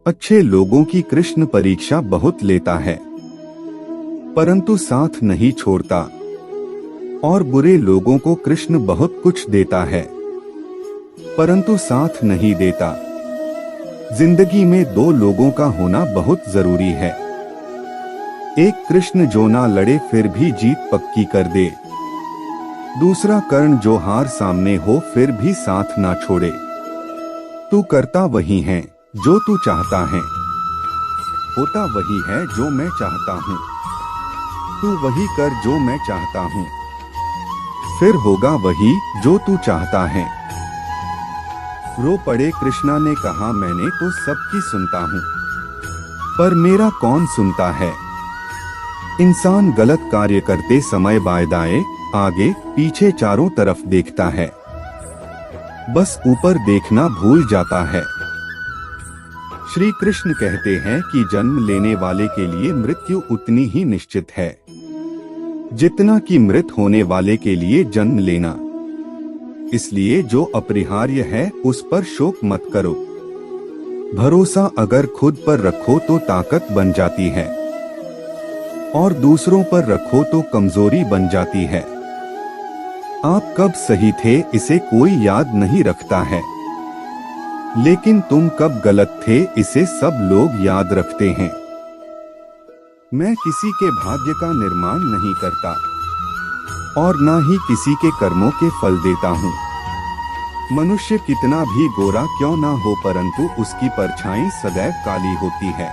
अच्छे लोगों की कृष्ण परीक्षा बहुत लेता है, परंतु साथ नहीं छोड़ता, और बुरे लोगों को कृष्ण बहुत कुछ देता है, परंतु साथ नहीं देता। जिंदगी में दो लोगों का होना बहुत जरूरी है। एक कृष्ण जो ना लड़े फिर भी जीत पक्की कर दे, दूसरा कर्ण जो हार सामने हो फिर भी साथ ना छोड़े। तू करता वही है जो तू चाहता है, होता वही है जो मैं चाहता हूँ। तू वही कर जो मैं चाहता हूँ, फिर होगा वही जो तू चाहता है। रो पड़े कृष्णा ने कहा, मैंने तो सबकी सुनता हूँ, पर मेरा कौन सुनता है। इंसान गलत कार्य करते समय बाएं दाएं आगे पीछे चारों तरफ देखता है, बस ऊपर देखना भूल जाता है। श्री कृष्ण कहते हैं कि जन्म लेने वाले के लिए मृत्यु उतनी ही निश्चित है जितना कि मृत होने वाले के लिए जन्म लेना। इसलिए जो अपरिहार्य है उस पर शोक मत करो। भरोसा अगर खुद पर रखो तो ताकत बन जाती है, और दूसरों पर रखो तो कमजोरी बन जाती है। आप कब सही थे इसे कोई याद नहीं रखता है, लेकिन तुम कब गलत थे इसे सब लोग याद रखते हैं। मैं किसी के भाग्य का निर्माण नहीं करता, और न ही किसी के कर्मों के फल देता हूँ। मनुष्य कितना भी गोरा क्यों ना हो, परंतु उसकी परछाई सदैव काली होती है।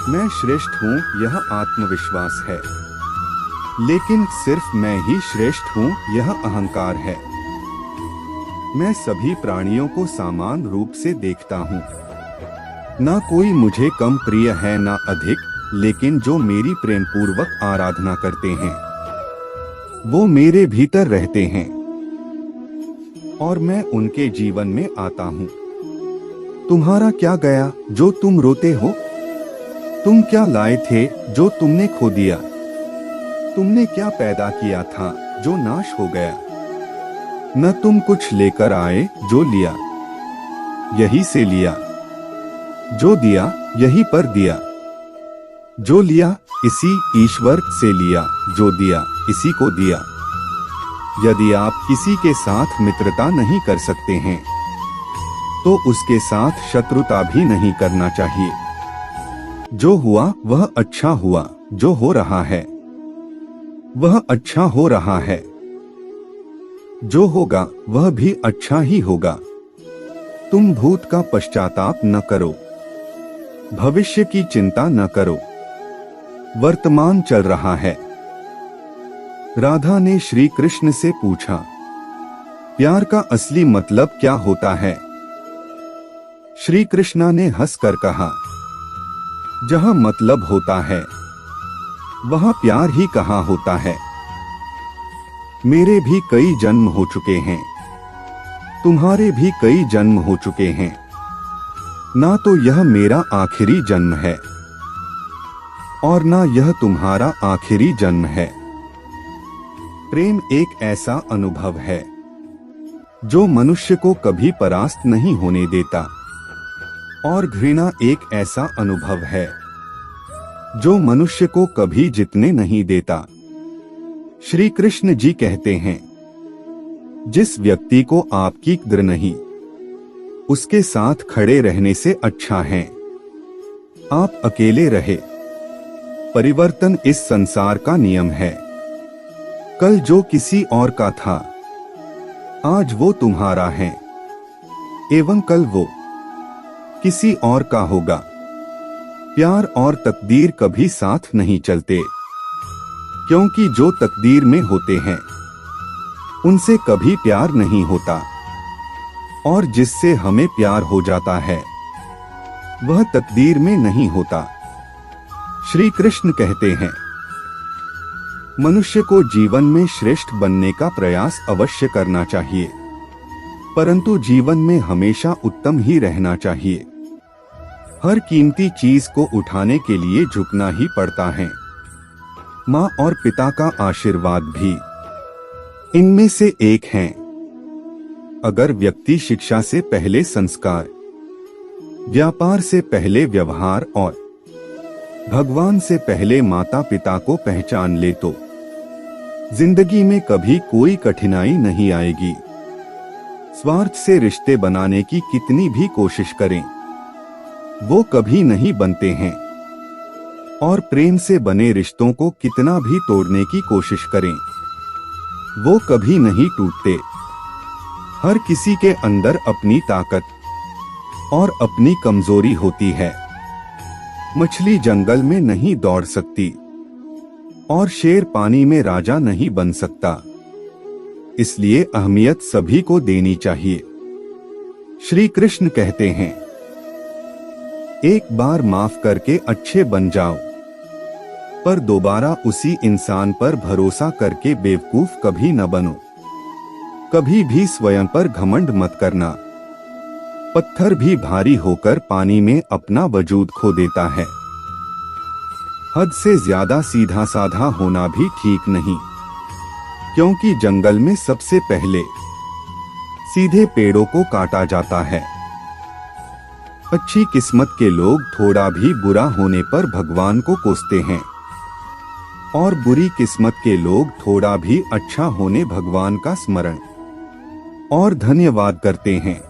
मैं श्रेष्ठ हूँ यह आत्मविश्वास है, लेकिन सिर्फ मैं ही श्रेष्ठ हूँ यह अहंकार है। मैं सभी प्राणियों को समान रूप से देखता हूँ। ना कोई मुझे कम प्रिय है ना अधिक, लेकिन जो मेरी प्रेम पूर्वक आराधना करते हैं वो मेरे भीतर रहते हैं, और मैं उनके जीवन में आता हूँ। तुम्हारा क्या गया जो तुम रोते हो? तुम क्या लाए थे जो तुमने खो दिया? तुमने क्या पैदा किया था जो नाश हो गया? न तुम कुछ लेकर आए जो लिया, यही से लिया। जो दिया यही पर दिया। जो लिया इसी ईश्वर से लिया, जो दिया इसी को दिया। यदि आप किसी के साथ मित्रता नहीं कर सकते हैं तो उसके साथ शत्रुता भी नहीं करना चाहिए। जो हुआ वह अच्छा हुआ, जो हो रहा है वह अच्छा हो रहा है, जो होगा वह भी अच्छा ही होगा। तुम भूत का पश्चाताप न करो, भविष्य की चिंता न करो। वर्तमान चल रहा है। राधा ने श्री कृष्ण से पूछा, प्यार का असली मतलब क्या होता है? श्री कृष्णा ने हंसकर कहा, जहां मतलब होता है वहां प्यार ही कहाँ होता है। मेरे भी कई जन्म हो चुके हैं, तुम्हारे भी कई जन्म हो चुके हैं, ना तो यह मेरा आखिरी जन्म है और ना यह तुम्हारा आखिरी जन्म है। प्रेम एक ऐसा अनुभव है जो मनुष्य को कभी परास्त नहीं होने देता, और घृणा एक ऐसा अनुभव है जो मनुष्य को कभी जीतने नहीं देता। श्री कृष्ण जी कहते हैं, जिस व्यक्ति को आपकी कद्र नहीं, उसके साथ खड़े रहने से अच्छा है आप अकेले रहे। परिवर्तन इस संसार का नियम है। कल जो किसी और का था आज वो तुम्हारा है, एवं कल वो किसी और का होगा। प्यार और तकदीर कभी साथ नहीं चलते, क्योंकि जो तकदीर में होते हैं उनसे कभी प्यार नहीं होता, और जिससे हमें प्यार हो जाता है वह तकदीर में नहीं होता। श्री कृष्ण कहते हैं, मनुष्य को जीवन में श्रेष्ठ बनने का प्रयास अवश्य करना चाहिए, परंतु जीवन में हमेशा उत्तम ही रहना चाहिए। हर कीमती चीज को उठाने के लिए झुकना ही पड़ता है। माँ और पिता का आशीर्वाद भी इनमें से एक है। अगर व्यक्ति शिक्षा से पहले संस्कार व्यापार से पहले व्यवहार और भगवान से पहले माता पिता को पहचान ले तो जिंदगी में कभी कोई कठिनाई नहीं आएगी। स्वार्थ से रिश्ते बनाने की कितनी भी कोशिश करें, वो कभी नहीं बनते हैं। और प्रेम से बने रिश्तों को कितना भी तोड़ने की कोशिश करें, वो कभी नहीं टूटते। हर किसी के अंदर अपनी ताकत और अपनी कमजोरी होती है। मछली जंगल में नहीं दौड़ सकती और शेर पानी में राजा नहीं बन सकता। इसलिए अहमियत सभी को देनी चाहिए। श्री कृष्ण कहते हैं, एक बार माफ करके अच्छे बन जाओ, पर दोबारा उसी इंसान पर भरोसा करके बेवकूफ कभी न बनो। कभी भी स्वयं पर घमंड मत करना। पत्थर भी भारी होकर पानी में अपना वजूद खो देता है। हद से ज्यादा सीधा साधा होना भी ठीक नहीं, क्योंकि जंगल में सबसे पहले सीधे पेड़ों को काटा जाता है। अच्छी किस्मत के लोग थोड़ा भी बुरा होने पर भगवान को कोसते हैं, और बुरी किस्मत के लोग थोड़ा भी अच्छा होने भगवान का स्मरण और धन्यवाद करते हैं।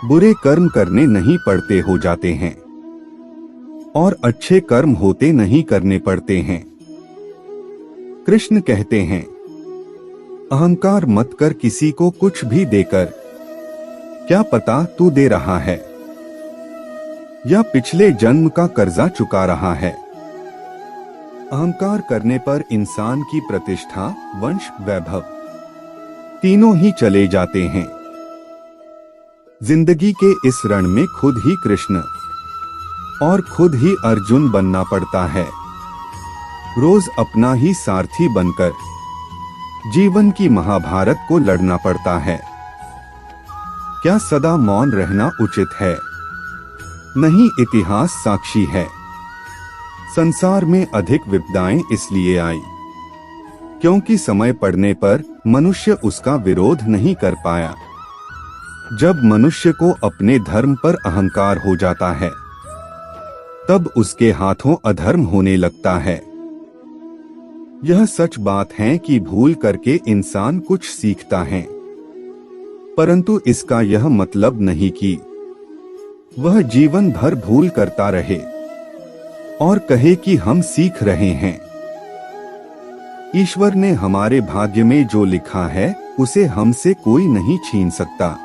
बुरे कर्म करने नहीं पड़ते हो जाते हैं, और अच्छे कर्म होते नहीं करने पड़ते हैं। कृष्ण कहते हैं, अहंकार मत कर किसी को कुछ भी देकर, क्या पता तू दे रहा है या पिछले जन्म का कर्जा चुका रहा है। अहंकार करने पर इंसान की प्रतिष्ठा, वंश, वैभव तीनों ही चले जाते हैं। जिंदगी के इस रण में खुद ही कृष्ण और खुद ही अर्जुन बनना पड़ता है। रोज अपना ही सारथी बनकर जीवन की महाभारत को लड़ना पड़ता है। क्या सदा मौन रहना उचित है? नहीं, इतिहास साक्षी है। संसार में अधिक विपदाएं इसलिए आई क्योंकि समय पड़ने पर मनुष्य उसका विरोध नहीं कर पाया। जब मनुष्य को अपने धर्म पर अहंकार हो जाता है, तब उसके हाथों अधर्म होने लगता है। यह सच बात है कि भूल करके इंसान कुछ सीखता है, परंतु इसका यह मतलब नहीं कि वह जीवन भर भूल करता रहे और कहे कि हम सीख रहे हैं। ईश्वर ने हमारे भाग्य में जो लिखा है उसे हमसे कोई नहीं छीन सकता।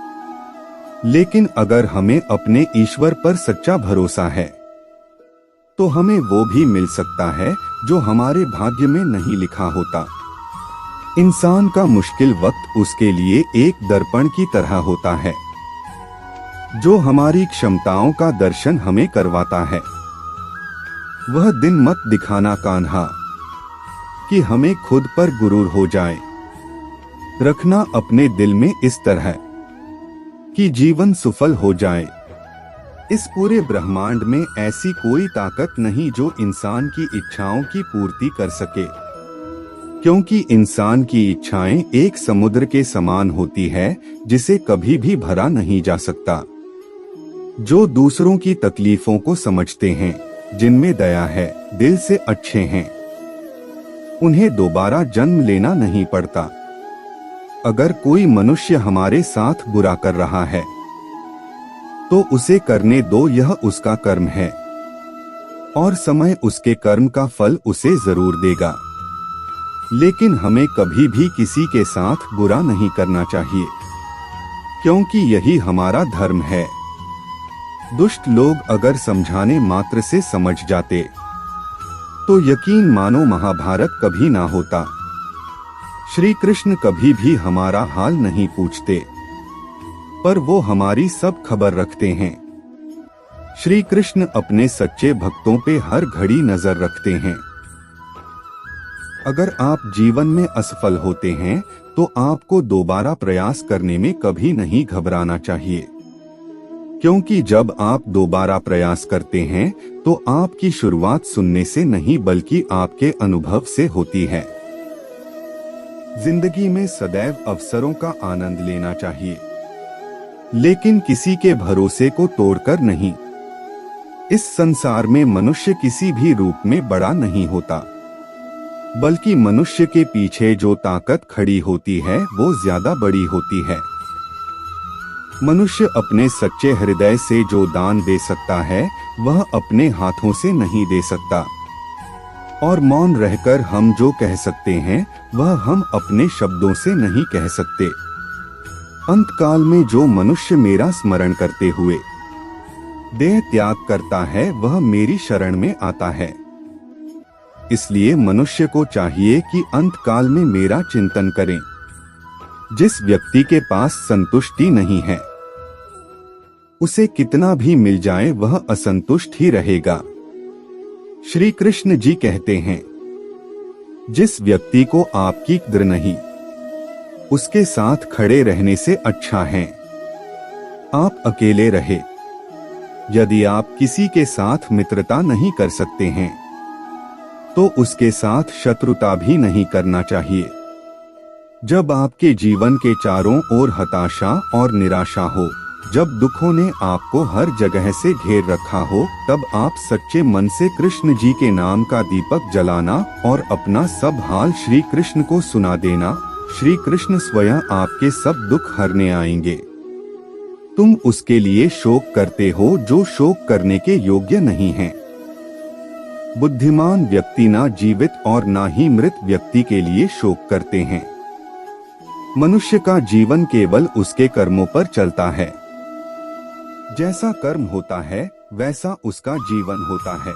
लेकिन अगर हमें अपने ईश्वर पर सच्चा भरोसा है, तो हमें वो भी मिल सकता है जो हमारे भाग्य में नहीं लिखा होता। इंसान का मुश्किल वक्त उसके लिए एक दर्पण की तरह होता है, जो हमारी क्षमताओं का दर्शन हमें करवाता है। वह दिन मत दिखाना कान्हा कि हमें खुद पर गुरूर हो जाए। रखना अपने दिल में इस तरह कि जीवन सफल हो जाए। इस पूरे ब्रह्मांड में ऐसी कोई ताकत नहीं जो इंसान की इच्छाओं की पूर्ति कर सके, क्योंकि इंसान की इच्छाएं एक समुद्र के समान होती है जिसे कभी भी भरा नहीं जा सकता। जो दूसरों की तकलीफों को समझते हैं, जिनमें दया है, दिल से अच्छे हैं, उन्हें दोबारा जन्म लेना नहीं पड़ता। अगर कोई मनुष्य हमारे साथ बुरा कर रहा है, तो उसे करने दो, यह उसका कर्म है और समय उसके कर्म का फल उसे जरूर देगा। लेकिन हमें कभी भी किसी के साथ बुरा नहीं करना चाहिए, क्योंकि यही हमारा धर्म है। दुष्ट लोग अगर समझाने मात्र से समझ जाते, तो यकीन मानो महाभारत कभी ना होता। श्री कृष्ण कभी भी हमारा हाल नहीं पूछते, पर वो हमारी सब खबर रखते हैं। श्री कृष्ण अपने सच्चे भक्तों पे हर घड़ी नजर रखते हैं। अगर आप जीवन में असफल होते हैं, तो आपको दोबारा प्रयास करने में कभी नहीं घबराना चाहिए, क्योंकि जब आप दोबारा प्रयास करते हैं, तो आपकी शुरुआत सुनने से नहीं बल्कि आपके अनुभव से होती है। जिंदगी में सदैव अवसरों का आनंद लेना चाहिए। लेकिन किसी के भरोसे को तोड़कर नहीं। इस संसार में मनुष्य किसी भी रूप में बड़ा नहीं होता, बल्कि मनुष्य के पीछे जो ताकत खड़ी होती है वो ज्यादा बड़ी होती है। मनुष्य अपने सच्चे हृदय से जो दान दे सकता है वह अपने हाथों से नहीं दे सकता, और मौन रहकर हम जो कह सकते हैं वह हम अपने शब्दों से नहीं कह सकते। अंतकाल में जो मनुष्य मेरा स्मरण करते हुए देह त्याग करता है वह मेरी शरण में आता है। इसलिए मनुष्य को चाहिए कि अंतकाल में मेरा चिंतन करें। जिस व्यक्ति के पास संतुष्टि नहीं है उसे कितना भी मिल जाए वह असंतुष्ट ही रहेगा। श्री कृष्ण जी कहते हैं, जिस व्यक्ति को आपकी कद्र नहीं उसके साथ खड़े रहने से अच्छा है आप अकेले रहे। यदि आप किसी के साथ मित्रता नहीं कर सकते हैं तो उसके साथ शत्रुता भी नहीं करना चाहिए। जब आपके जीवन के चारों ओर हताशा और निराशा हो, जब दुखों ने आपको हर जगह से घेर रखा हो, तब आप सच्चे मन से कृष्ण जी के नाम का दीपक जलाना और अपना सब हाल श्री कृष्ण को सुना देना। श्री कृष्ण स्वयं आपके सब दुख हरने आएंगे। तुम उसके लिए शोक करते हो जो शोक करने के योग्य नहीं है। बुद्धिमान व्यक्ति ना जीवित और ना ही मृत व्यक्ति के लिए शोक करते हैं। मनुष्य का जीवन केवल उसके कर्मों पर चलता है। जैसा कर्म होता है वैसा उसका जीवन होता है।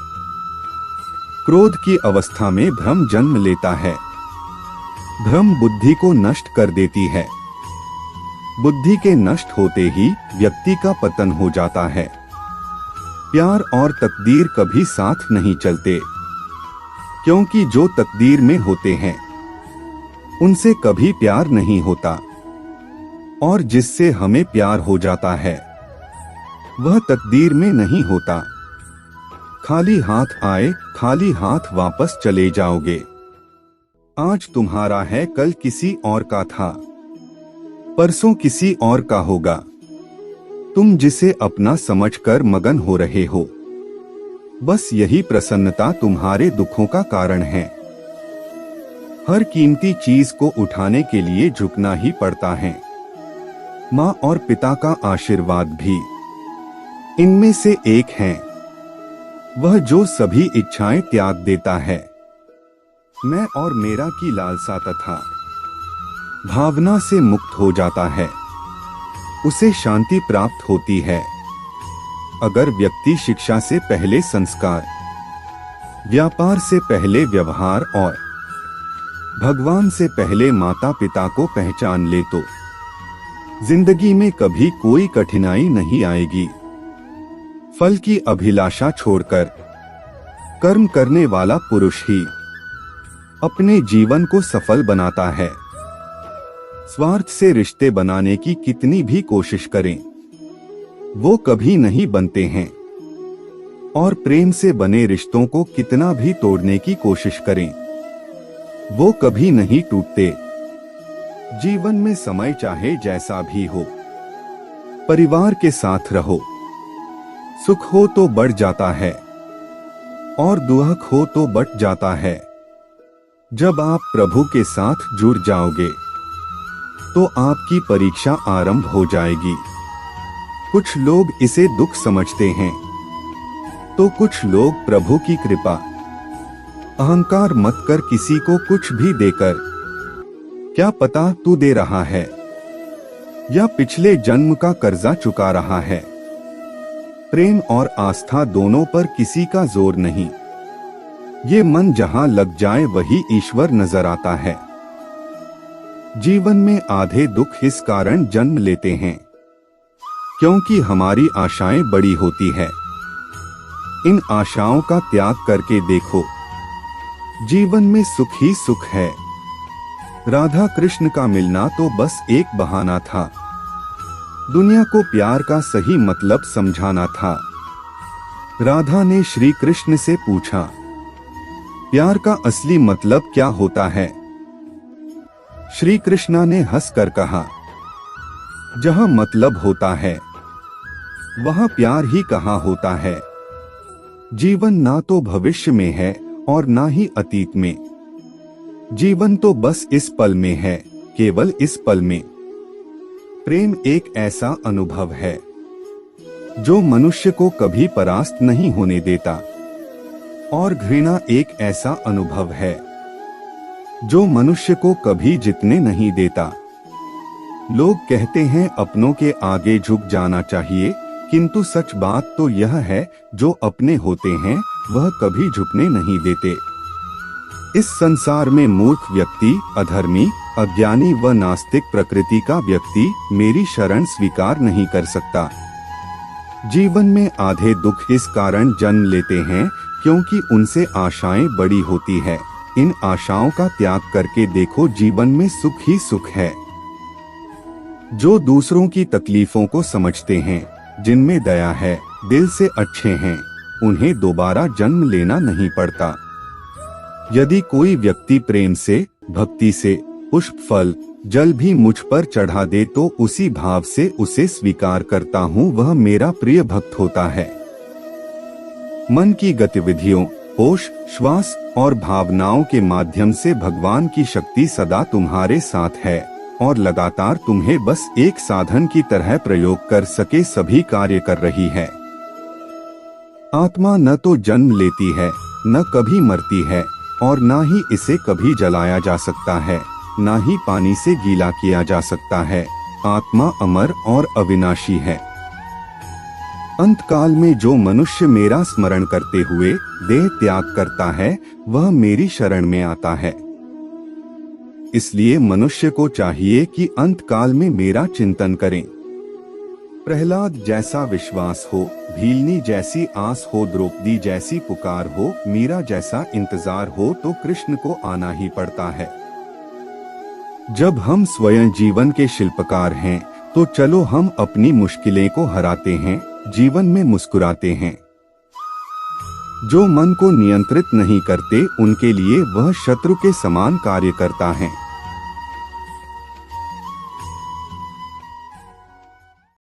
क्रोध की अवस्था में भ्रम जन्म लेता है। भ्रम बुद्धि को नष्ट कर देती है। बुद्धि के नष्ट होते ही व्यक्ति का पतन हो जाता है। प्यार और तकदीर कभी साथ नहीं चलते, क्योंकि जो तकदीर में होते हैं उनसे कभी प्यार नहीं होता, और जिससे हमें प्यार हो जाता है वह तकदीर में नहीं होता। खाली हाथ आए खाली हाथ वापस चले जाओगे। आज तुम्हारा है कल किसी और का था, परसों किसी और का होगा। तुम जिसे अपना समझकर मगन हो रहे हो, बस यही प्रसन्नता तुम्हारे दुखों का कारण है। हर कीमती चीज को उठाने के लिए झुकना ही पड़ता है। माँ और पिता का आशीर्वाद भी इनमें से एक है। वह जो सभी इच्छाएं त्याग देता है। मैं और मेरा की लालसा तथा भावना से मुक्त हो जाता है, उसे शांति प्राप्त होती है। अगर व्यक्ति शिक्षा से पहले संस्कार, व्यापार से पहले व्यवहार और भगवान से पहले माता पिता को पहचान ले तो जिंदगी में कभी कोई कठिनाई नहीं आएगी। फल की अभिलाषा छोड़कर कर्म करने वाला पुरुष ही अपने जीवन को सफल बनाता है। स्वार्थ से रिश्ते बनाने की कितनी भी कोशिश करें वो कभी नहीं बनते हैं, और प्रेम से बने रिश्तों को कितना भी तोड़ने की कोशिश करें वो कभी नहीं टूटते। जीवन में समय चाहे जैसा भी हो, परिवार के साथ रहो। सुख हो तो बढ़ जाता है और दुख हो तो बट जाता है। जब आप प्रभु के साथ जुड़ जाओगे तो आपकी परीक्षा आरंभ हो जाएगी। कुछ लोग इसे दुख समझते हैं तो कुछ लोग प्रभु की कृपा। अहंकार मत कर किसी को कुछ भी देकर, क्या पता तू दे रहा है या पिछले जन्म का कर्जा चुका रहा है। प्रेम और आस्था दोनों पर किसी का जोर नहीं। ये मन जहां लग जाए वही ईश्वर नजर आता है। जीवन में आधे दुख इस कारण जन्म लेते हैं क्योंकि हमारी आशाएं बड़ी होती है। इन आशाओं का त्याग करके देखो, जीवन में सुख ही सुख है। राधा कृष्ण का मिलना तो बस एक बहाना था। दुनिया को प्यार का सही मतलब समझाना था। राधा ने श्री कृष्ण से पूछा, प्यार का असली मतलब क्या होता है? श्री कृष्णा ने हंसकर कहा, जहाँ मतलब होता है वहाँ प्यार ही कहाँ होता है। जीवन ना तो भविष्य में है और ना ही अतीत में। जीवन तो बस इस पल में है, केवल इस पल में। प्रेम एक ऐसा अनुभव है जो मनुष्य को कभी परास्त नहीं होने देता, और घृणा एक ऐसा अनुभव है जो मनुष्य को कभी जीतने नहीं देता। लोग कहते हैं अपनों के आगे झुक जाना चाहिए, किंतु सच बात तो यह है जो अपने होते हैं वह कभी झुकने नहीं देते। इस संसार में मूर्ख व्यक्ति, अधर्मी, अज्ञानी व नास्तिक प्रकृति का व्यक्ति मेरी शरण स्वीकार नहीं कर सकता। जीवन में आधे दुख इस कारण जन्म लेते हैं क्योंकि उनसे आशाएं बड़ी होती है। इन आशाओं का त्याग करके देखो, जीवन में सुख ही सुख है। जो दूसरों की तकलीफों को समझते हैं, जिनमें दया है, दिल से अच्छे हैं, उन्हें दोबारा जन्म लेना नहीं पड़ता। यदि कोई व्यक्ति प्रेम से, भक्ति से पुष्प, फल, जल भी मुझ पर चढ़ा दे तो उसी भाव से उसे स्वीकार करता हूँ, वह मेरा प्रिय भक्त होता है। मन की गतिविधियों, होश, श्वास और भावनाओं के माध्यम से भगवान की शक्ति सदा तुम्हारे साथ है और लगातार तुम्हें बस एक साधन की तरह प्रयोग कर सके सभी कार्य कर रही है। आत्मा न तो जन्म लेती है, न कभी मरती है, और न ही इसे कभी जलाया जा सकता है, न ही पानी से गीला किया जा सकता है। आत्मा अमर और अविनाशी है। अंतकाल में जो मनुष्य मेरा स्मरण करते हुए देह त्याग करता है वह मेरी शरण में आता है। इसलिए मनुष्य को चाहिए कि अंतकाल में मेरा चिंतन करें। प्रहलाद जैसा विश्वास हो, भीलनी जैसी आस हो, द्रौपदी जैसी पुकार हो, मीरा जैसा इंतजार हो तो कृष्ण को आना ही पड़ता है। जब हम स्वयं जीवन के शिल्पकार हैं तो चलो हम अपनी मुश्किलें को हराते हैं, जीवन में मुस्कुराते हैं। जो मन को नियंत्रित नहीं करते उनके लिए वह शत्रु के समान कार्य करता है।